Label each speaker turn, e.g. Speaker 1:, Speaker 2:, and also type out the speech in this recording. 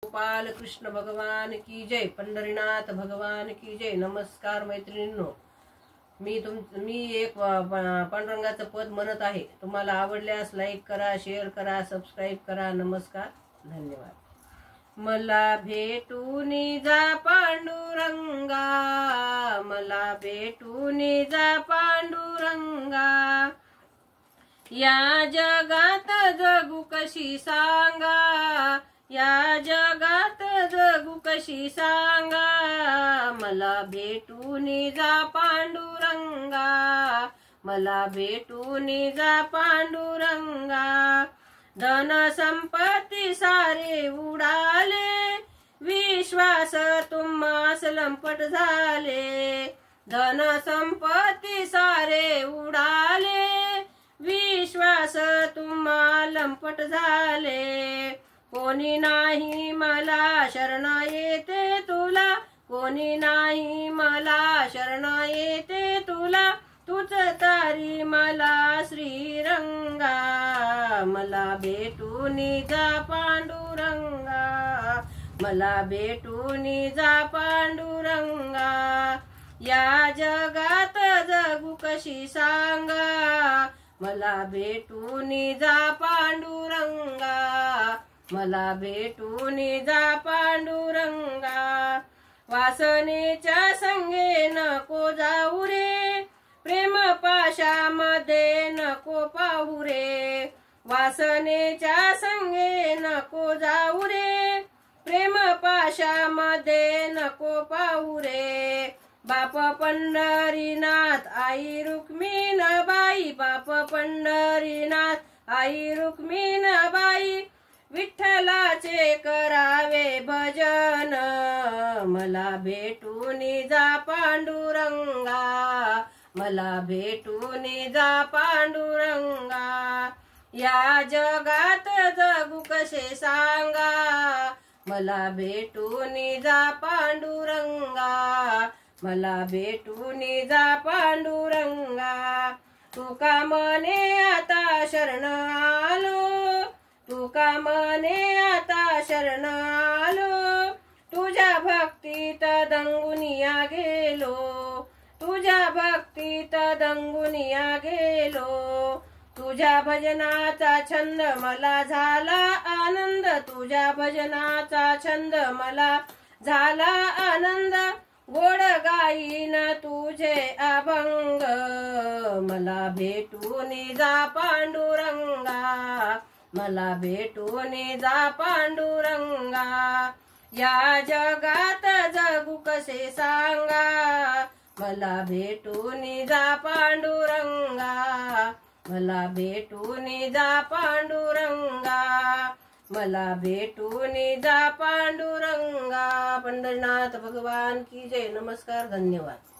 Speaker 1: गोपाल कृष्ण भगवान की जय, पंढरीनाथ भगवान की जय। नमस्कार मैत्रिणींनो, मी एक पांडुरंगाचं पद म्हणत आहे। तुम्हाला आवडल्यास लाईक करा, शेअर करा, सबस्क्राईब करा। नमस्कार, धन्यवाद। मला भेटून जा पांडुरंगा, मला भेटून जा पांडुरंगा, या जगात जगू कशी सांगा, या जगात जगू कशी सांगा, मला भेटून जा पांडुरंगा, मला भेटून जा पांडुरंगा। धन संपत्ती सारे उडाले, विश्वास तुम्हास लंपट झाले, धन संपत्ती सारे उडाले, विश्वास तुम्हा लंपट झाले। कोणी नाही मला शरण येते तुला, कोणी नाही मला शरण येते तुला, तूच तारी मला श्रीरंगा, मला भेटून जा पांडुरंगा, मला भेटून जा पांडुरंगा, या जगात जगू कशी सांगा, मला भेटून जा पांडुरंगा, मला भेटून जा पांडुरंगा। वासनेच्या संगे नको जाऊ रे, प्रेम पाशामध्ये नको पाहू रे, वासनेच्या संगे नको जाऊ रे, प्रेम पाशामध्ये नको पाहू रे। बाप पंढरीनाथ आई रुक्मिणीबाई, बाप पंढरीनाथ आई रुक्मिणीबाई, विठ्ठलाचे करावे भजन, मला भेटून जा पांडुरंगा, मला भेटून जा पांडुरंगा, या जगात जगू कसे सांगा, मला भेटून जा पांडुरंगा, मला भेटून जा पांडुरंगा। तुका म्हणे आता शरण आलो, तुका म्हणे आता शरण आलो, तुझ्या भक्तीत दंगुनिया गेलो, तुझ्या भक्तीत दंगुनिया गेलो, तुझ्या भजनाचा छंद मला झाला आनंद, तुझ्या भजनाचा छंद मला झाला आनंद, गोड गाईन तुझे अभंग, मला भेटून जा पांडुरंगा, मला भेटून जा पांडुरंगा, या जगात जगू कसे सांगा, मला भेटून जा पांडुरंगा, मला भेटून जा पांडुरंगा, मला भेटून जा पांडुरंगा। पंढरीनाथ भगवान की जय। नमस्कार, धन्यवाद।